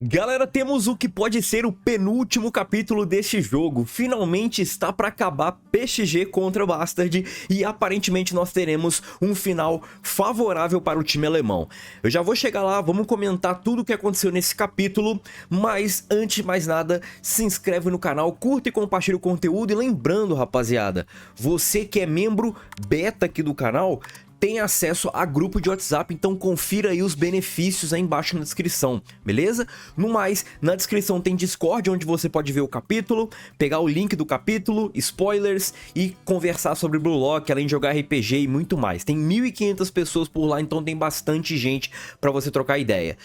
Galera, temos o que pode ser o penúltimo capítulo deste jogo. Finalmente está para acabar PSG contra o Bastard e aparentemente nós teremos um final favorável para o time alemão. Eu já vou chegar lá, vamos comentar tudo o que aconteceu nesse capítulo, mas antes de mais nada, se inscreve no canal, curta e compartilha o conteúdo e lembrando, rapaziada, você que é membro beta aqui do canal, tem acesso a grupo de WhatsApp, então confira aí os benefícios aí embaixo na descrição, beleza? No mais, na descrição tem Discord, onde você pode ver o capítulo, pegar o link do capítulo, spoilers e conversar sobre Blue Lock, além de jogar RPG e muito mais. Tem 1.500 pessoas por lá, então tem bastante gente pra você trocar ideia.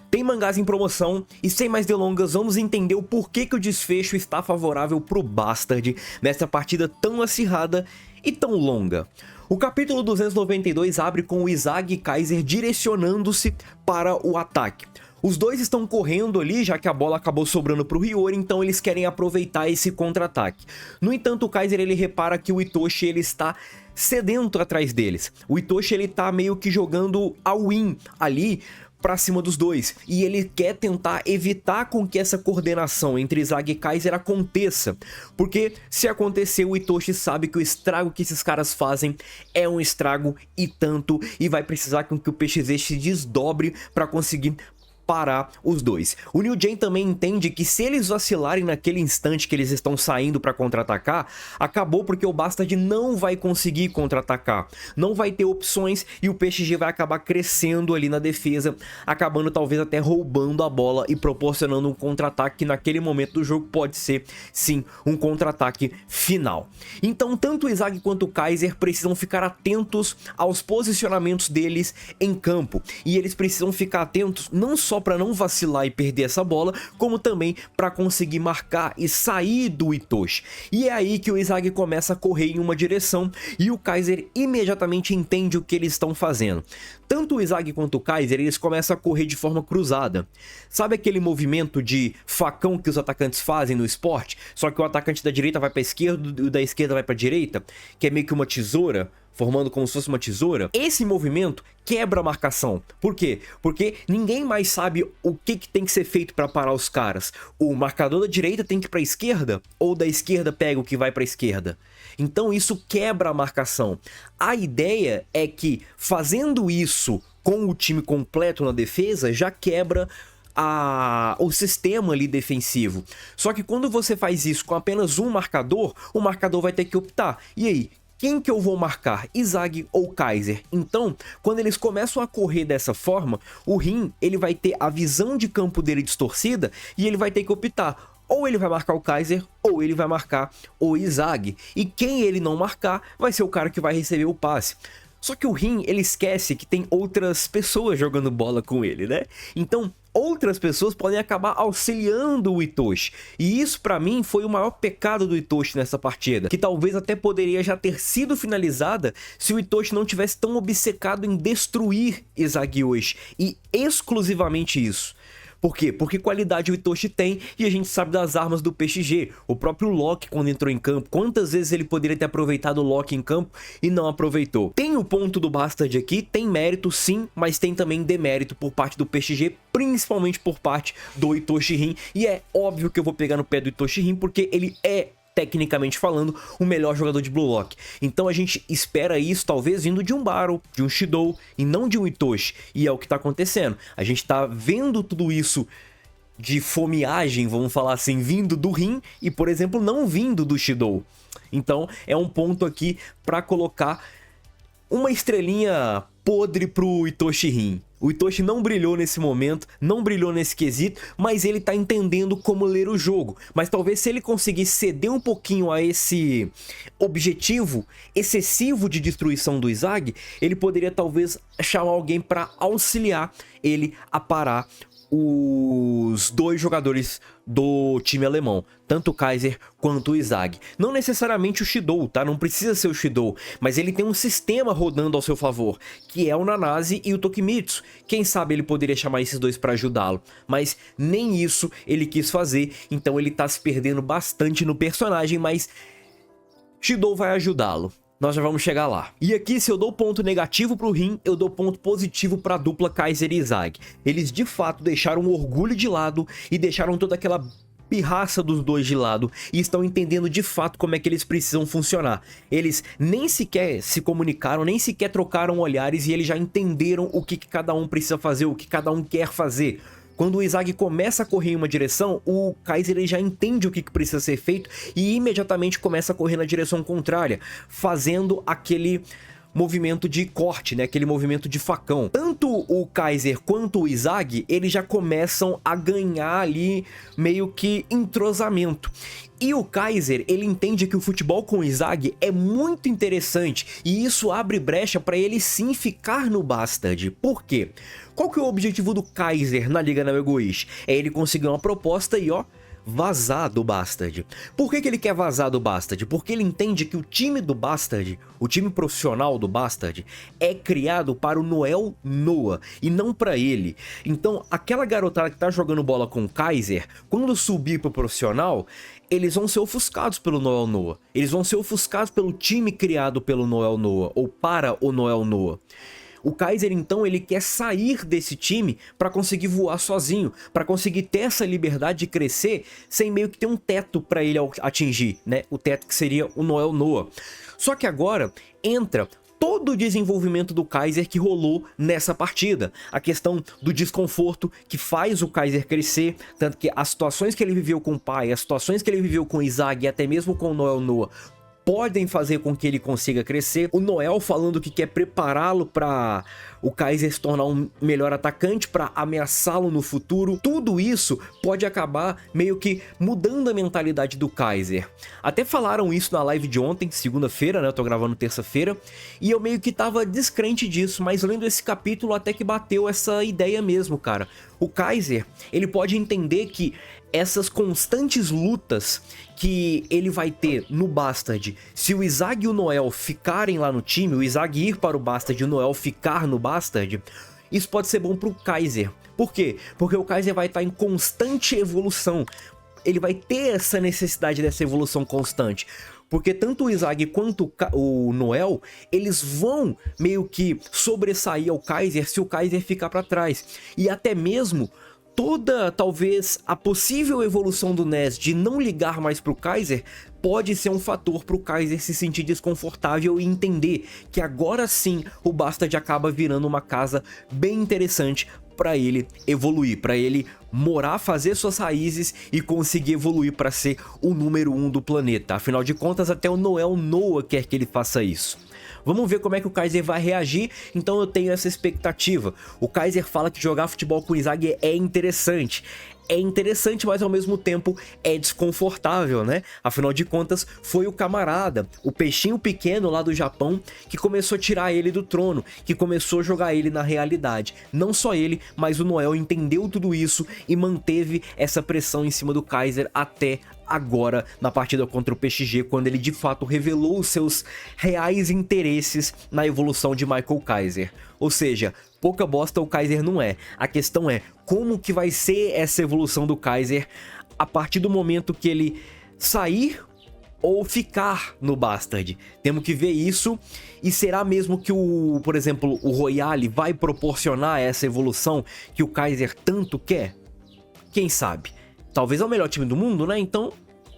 Tem mangás em promoção e sem mais delongas vamos entender o porquê que o desfecho está favorável pro Bastard nessa partida tão acirrada e tão longa. O capítulo 292 abre com o Izag e Kaiser direcionando-se para o ataque. Os dois estão correndo ali, já que a bola acabou sobrando para o Hiyori, então eles querem aproveitar esse contra-ataque. No entanto, o Kaiser ele repara que o Itoshi ele está sedento atrás deles. O Itoshi ele tá meio que jogando all-in ali pra cima dos dois, e ele quer tentar evitar com que essa coordenação entre Izag e Kaiser aconteça, porque se acontecer o Itoshi sabe que o estrago que esses caras fazem é um estrago e tanto, e vai precisar com que o PXZ se desdobre pra conseguir parar os dois. O New Gen também entende que se eles vacilarem naquele instante que eles estão saindo para contra-atacar, acabou porque o Bastard não vai conseguir contra-atacar, não vai ter opções e o PSG vai acabar crescendo ali na defesa, acabando talvez até roubando a bola e proporcionando um contra-ataque que naquele momento do jogo pode ser sim um contra-ataque final. Então tanto o Izag quanto o Kaiser precisam ficar atentos aos posicionamentos deles em campo, e eles precisam ficar atentos não só para não vacilar e perder essa bola, como também para conseguir marcar e sair do Itoshi. E é aí que o Izag começa a correr em uma direção e o Kaiser imediatamente entende o que eles estão fazendo. Tanto o Izag quanto o Kaiser, eles começam a correr de forma cruzada. Sabe aquele movimento de facão que os atacantes fazem no esporte? Só que o atacante da direita vai para a esquerda e o da esquerda vai para a direita, que é meio que uma tesoura, formando como se fosse uma tesoura. Esse movimento quebra a marcação. Por quê? Porque ninguém mais sabe o que tem que ser feito para parar os caras. O marcador da direita tem que ir para a esquerda, ou da esquerda pega o que vai para a esquerda. Então isso quebra a marcação. A ideia é que fazendo isso com o time completo na defesa, já quebra o sistema ali defensivo. Só que quando você faz isso com apenas um marcador, o marcador vai ter que optar. E aí? Quem que eu vou marcar, Izag ou Kaiser? Então, quando eles começam a correr dessa forma, o Rin ele vai ter a visão de campo dele distorcida e ele vai ter que optar. Ou ele vai marcar o Kaiser, ou ele vai marcar o Izag. E quem ele não marcar, vai ser o cara que vai receber o passe. Só que o Rin, ele esquece que tem outras pessoas jogando bola com ele, né? Então, outras pessoas podem acabar auxiliando o Itoshi. E isso pra mim foi o maior pecado do Itoshi nessa partida, que talvez até poderia já ter sido finalizada se o Itoshi não tivesse tão obcecado em destruir Izag hoje. E exclusivamente isso. Por quê? Porque qualidade o Itoshi tem e a gente sabe das armas do PSG. O próprio Loki quando entrou em campo, quantas vezes ele poderia ter aproveitado o Loki em campo e não aproveitou. Tem o ponto do Bastard aqui, tem mérito sim, mas tem também demérito por parte do PSG, principalmente por parte do Itoshi Rin. E é óbvio que eu vou pegar no pé do Itoshi Rin porque ele é, tecnicamente falando, o melhor jogador de Blue Lock. Então a gente espera isso talvez vindo de um Battle, de um Shidou e não de um Itoshi. E é o que tá acontecendo. A gente tá vendo tudo isso de fomeagem, vamos falar assim, vindo do Rin e, por exemplo, não vindo do Shidou. Então é um ponto aqui para colocar uma estrelinha podre pro Itoshi Rin. O Itoshi não brilhou nesse momento, não brilhou nesse quesito, mas ele tá entendendo como ler o jogo. Mas talvez se ele conseguisse ceder um pouquinho a esse objetivo excessivo de destruição do Izag, ele poderia talvez chamar alguém para auxiliar ele a parar os dois jogadores do time alemão, tanto o Kaiser quanto o Izag. Não necessariamente o Shidou, tá? Não precisa ser o Shidou, mas ele tem um sistema rodando ao seu favor, que é o Nanase e o Tokimitsu. Quem sabe ele poderia chamar esses dois para ajudá-lo, mas nem isso ele quis fazer, então ele tá se perdendo bastante no personagem, mas Shidou vai ajudá-lo. Nós já vamos chegar lá. E aqui, se eu dou ponto negativo pro Rin, eu dou ponto positivo pra dupla Kaiser e Izag. Eles, de fato, deixaram o orgulho de lado e deixaram toda aquela pirraça dos dois de lado e estão entendendo de fato como é que eles precisam funcionar. Eles nem sequer se comunicaram, nem sequer trocaram olhares e eles já entenderam o que cada um precisa fazer, o que cada um quer fazer. Quando o Izag começa a correr em uma direção, o Kaiser ele já entende o que precisa ser feito e imediatamente começa a correr na direção contrária, fazendo aquele movimento de corte, né? Aquele movimento de facão. Tanto o Kaiser quanto o Izag, eles já começam a ganhar ali meio que entrosamento. E o Kaiser, ele entende que o futebol com o Izag é muito interessante e isso abre brecha para ele sim ficar no Bastard. Por quê? Qual que é o objetivo do Kaiser na Liga Neo Egoist? É ele conseguir uma proposta e ó, vazar do Bastard. Por que ele quer vazar do Bastard? Porque ele entende que o time do Bastard, o time profissional do Bastard, é criado para o Noel Noah e não para ele. Então, aquela garotada que tá jogando bola com o Kaiser, quando subir pro profissional, eles vão ser ofuscados pelo Noel Noah. Eles vão ser ofuscados pelo time criado pelo Noel Noah, ou para o Noel Noah. O Kaiser, então, ele quer sair desse time para conseguir voar sozinho, para conseguir ter essa liberdade de crescer sem meio que ter um teto para ele atingir, né? O teto que seria o Noel Noah. Só que agora entra todo o desenvolvimento do Kaiser que rolou nessa partida. A questão do desconforto que faz o Kaiser crescer, tanto que as situações que ele viveu com o pai, as situações que ele viveu com o Izag e até mesmo com o Noel Noah, podem fazer com que ele consiga crescer. O Noel falando que quer prepará-lo para o Kaiser se tornar um melhor atacante, para ameaçá-lo no futuro. Tudo isso pode acabar meio que mudando a mentalidade do Kaiser. Até falaram isso na live de ontem, segunda-feira, né? Eu tô gravando terça-feira, e eu meio que tava descrente disso, mas lendo esse capítulo até que bateu essa ideia mesmo, cara. O Kaiser, ele pode entender que essas constantes lutas que ele vai ter no Bastard, se o Izag e o Noel ficarem lá no time, o Izag ir para o Bastard e o Noel ficar no Bastard, isso pode ser bom pro Kaiser. Por quê? Porque o Kaiser vai estar em constante evolução. Ele vai ter essa necessidade dessa evolução constante. Porque tanto o Izag quanto o Noel, eles vão meio que sobressair ao Kaiser se o Kaiser ficar para trás. E até mesmo toda, talvez, a possível evolução do Ness de não ligar mais pro Kaiser pode ser um fator pro Kaiser se sentir desconfortável e entender que agora sim o Bastard acaba virando uma casa bem interessante para ele evoluir, para ele morar, fazer suas raízes e conseguir evoluir para ser o número 1 do planeta. Afinal de contas, até o Noel Noah quer que ele faça isso. Vamos ver como é que o Kaiser vai reagir, então eu tenho essa expectativa. O Kaiser fala que jogar futebol com o Izag é interessante. É interessante, mas ao mesmo tempo é desconfortável, né? Afinal de contas, foi o camarada, o peixinho pequeno lá do Japão, que começou a tirar ele do trono, que começou a jogar ele na realidade. Não só ele, mas o Noel entendeu tudo isso e manteve essa pressão em cima do Kaiser até agora na partida contra o PSG, quando ele de fato revelou os seus reais interesses na evolução de Michael Kaiser. Ou seja, pouca bosta o Kaiser não é. A questão é como que vai ser essa evolução do Kaiser a partir do momento que ele sair ou ficar no Bastard. Temos que ver isso. E será mesmo que por exemplo, o Royale vai proporcionar essa evolução que o Kaiser tanto quer? Quem sabe? Talvez é o melhor time do mundo, né? Então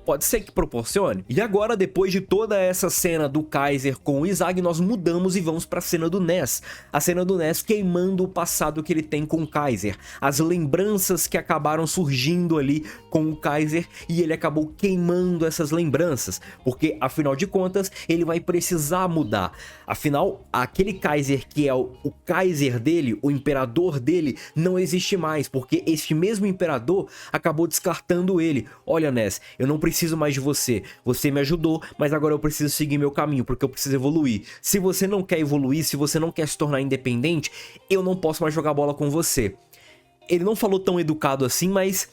pode ser que proporcione. E agora, depois de toda essa cena do Kaiser com o Izag, nós mudamos e vamos para a cena do Ness. A cena do Ness queimando o passado que ele tem com o Kaiser. As lembranças que acabaram surgindo ali com o Kaiser e ele acabou queimando essas lembranças. Porque, afinal de contas, ele vai precisar mudar. Afinal, aquele Kaiser que é o Kaiser dele, o imperador dele, não existe mais. Porque este mesmo imperador acabou descartando ele. Olha, Ness, eu não preciso mais de você. Você me ajudou, mas agora eu preciso seguir meu caminho, porque eu preciso evoluir. Se você não quer evoluir, se você não quer se tornar independente, eu não posso mais jogar bola com você. Ele não falou tão educado assim, mas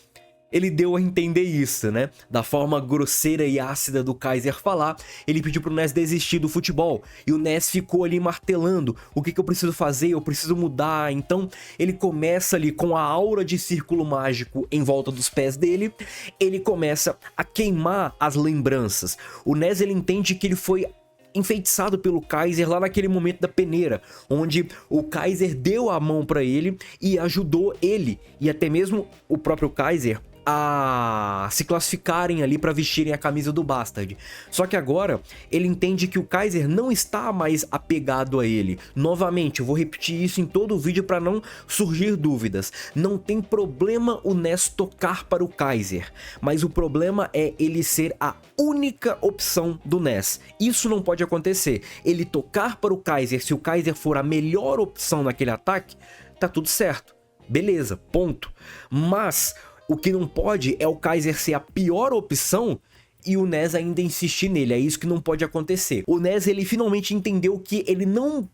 ele deu a entender isso, né? Da forma grosseira e ácida do Kaiser falar, ele pediu pro Ness desistir do futebol. E o Ness ficou ali martelando. O que eu preciso fazer? Eu preciso mudar. Então, ele começa ali com a aura de círculo mágico em volta dos pés dele. Ele começa a queimar as lembranças. O Ness, ele entende que ele foi enfeitiçado pelo Kaiser lá naquele momento da peneira, onde o Kaiser deu a mão pra ele e ajudou ele, e até mesmo o próprio Kaiser, a se classificarem ali para vestirem a camisa do Bastard. Só que agora ele entende que o Kaiser não está mais apegado a ele. Novamente, eu vou repetir isso em todo o vídeo para não surgir dúvidas. Não tem problema o Ness tocar para o Kaiser, mas o problema é ele ser a única opção do Ness. Isso não pode acontecer. Ele tocar para o Kaiser, se o Kaiser for a melhor opção naquele ataque, tá tudo certo. Beleza, ponto. Mas o que não pode é o Kaiser ser a pior opção e o Ness ainda insistir nele. É isso que não pode acontecer. O Ness, ele finalmente entendeu que ele não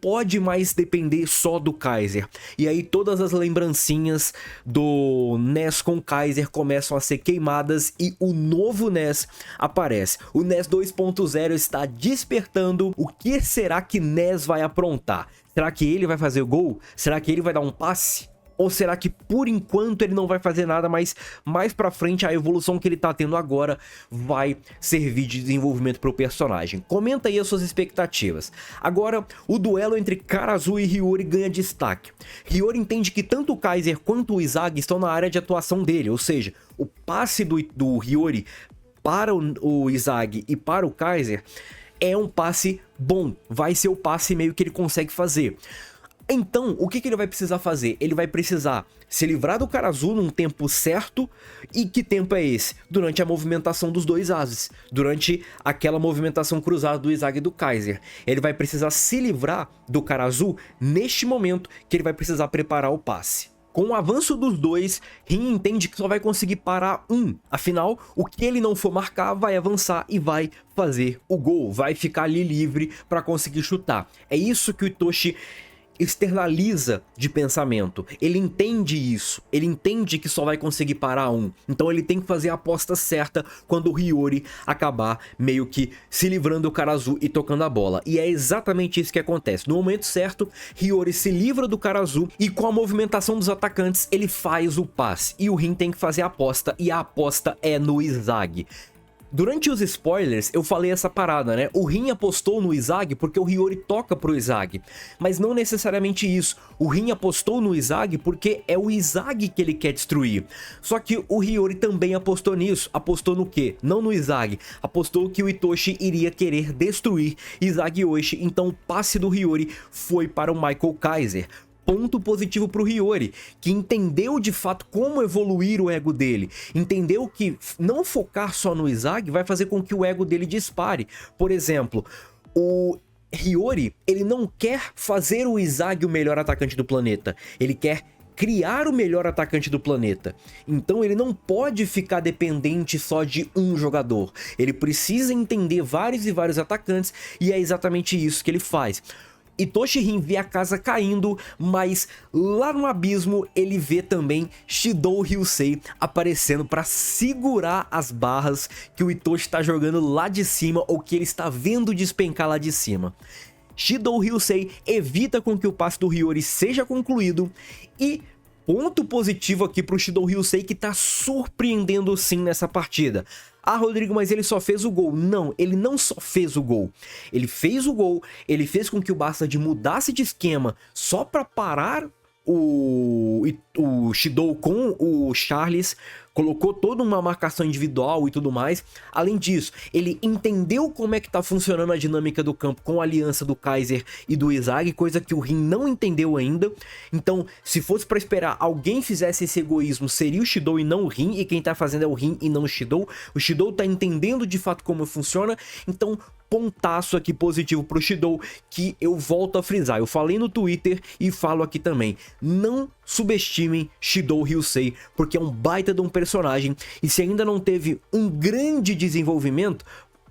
pode mais depender só do Kaiser. E aí todas as lembrancinhas do Ness com o Kaiser começam a ser queimadas e o novo Ness aparece. O Ness 2.0 está despertando. O que será que Ness vai aprontar? Será que ele vai fazer o gol? Será que ele vai dar um passe? Ou será que por enquanto ele não vai fazer nada, mas mais pra frente a evolução que ele tá tendo agora vai servir de desenvolvimento pro personagem? Comenta aí as suas expectativas. Agora, o duelo entre Karazu e Hiyori ganha destaque. Hiyori entende que tanto o Kaiser quanto o Izagi estão na área de atuação dele, ou seja, o passe do Hiyori para o Izagi e para o Kaiser é um passe bom, vai ser o passe meio que ele consegue fazer. Então, o que ele vai precisar fazer? Ele vai precisar se livrar do Karazu num tempo certo. E que tempo é esse? Durante a movimentação dos dois ases. Durante aquela movimentação cruzada do Izagi e do Kaiser. Ele vai precisar se livrar do Karazu neste momento que ele vai precisar preparar o passe. Com o avanço dos dois, Rin entende que só vai conseguir parar um. Afinal, o que ele não for marcar vai avançar e vai fazer o gol. Vai ficar ali livre para conseguir chutar. É isso que o Itoshi externaliza de pensamento. Ele entende isso, ele entende que só vai conseguir parar um, então ele tem que fazer a aposta certa quando o Hiyori acabar meio que se livrando do Karazu e tocando a bola, e é exatamente isso que acontece. No momento certo, Hiyori se livra do Karazu e com a movimentação dos atacantes ele faz o passe, e o Rin tem que fazer a aposta, e a aposta é no Izagi. Durante os spoilers, eu falei essa parada, né? O Rin apostou no Izagi porque o Hiyori toca pro Izagi. Mas não necessariamente isso. O Rin apostou no Izagi porque é o Izagi que ele quer destruir. Só que o Hiyori também apostou nisso. Apostou no quê? Não no Izagi. Apostou que o Itoshi iria querer destruir Izagi Oishi. Então o passe do Hiyori foi para o Michael Kaiser. Ponto positivo pro Hiyori, que entendeu de fato como evoluir o ego dele. Entendeu que não focar só no Izagi vai fazer com que o ego dele dispare. Por exemplo, o Hiyori, ele não quer fazer o Izagi o melhor atacante do planeta. Ele quer criar o melhor atacante do planeta. Então ele não pode ficar dependente só de um jogador. Ele precisa entender vários e vários atacantes, e é exatamente isso que ele faz. Itoshi Rin vê a casa caindo, mas lá no abismo ele vê também Shidou Ryusei aparecendo para segurar as barras que o Itoshi está jogando lá de cima, ou que ele está vendo despencar lá de cima. Shidou Ryusei evita com que o passe do Hiyori seja concluído, e ponto positivo aqui para o Shidou Ryusei, que está surpreendendo sim nessa partida. Ah, Rodrigo, mas ele só fez o gol. Não, ele não só fez o gol. Ele fez o gol, ele fez com que o Bastard mudasse de esquema só para parar o Shidou com o Charles, colocou toda uma marcação individual e tudo mais. Além disso, ele entendeu como é que tá funcionando a dinâmica do campo com a aliança do Kaiser e do Izagi, coisa que o Rin não entendeu ainda. Então, se fosse para esperar alguém fizesse esse egoísmo, seria o Shidou e não o Rin, e quem tá fazendo é o Rin e não o Shidou. O Shidou tá entendendo de fato como funciona, então pontaço aqui positivo pro Shidou, que eu volto a frisar. Eu falei no Twitter e falo aqui também. Não subestimem Shidou Ryusei, porque é um baita de um personagem, e se ainda não teve um grande desenvolvimento,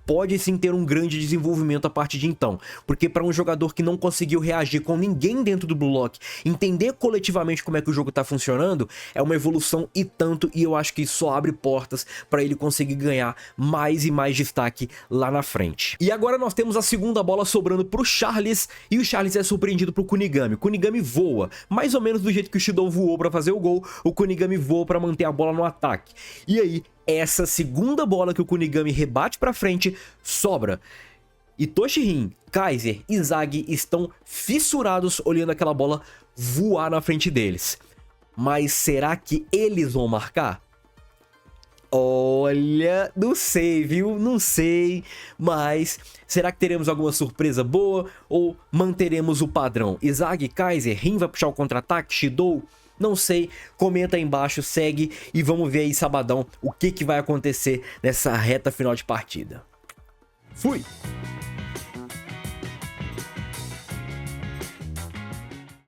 pode sim ter um grande desenvolvimento a partir de então, porque para um jogador que não conseguiu reagir com ninguém dentro do Blue Lock, entender coletivamente como é que o jogo tá funcionando, é uma evolução e tanto, e eu acho que isso só abre portas para ele conseguir ganhar mais e mais destaque lá na frente. E agora nós temos a segunda bola sobrando pro Charles, e o Charles é surpreendido pro Kunigami. O Kunigami voa, mais ou menos do jeito que o Shidou voou para fazer o gol, o Kunigami voa para manter a bola no ataque. E aí, essa segunda bola que o Kunigami rebate pra frente sobra. E Toshirin, Kaiser e Zag estão fissurados olhando aquela bola voar na frente deles. Mas será que eles vão marcar? Olha, não sei, viu? Não sei, mas será que teremos alguma surpresa boa ou manteremos o padrão? Zag, Kaiser, Rin vai puxar o contra-ataque, Shidou? Não sei, comenta aí embaixo, segue e vamos ver aí sabadão o que vai acontecer nessa reta final de partida. Fui!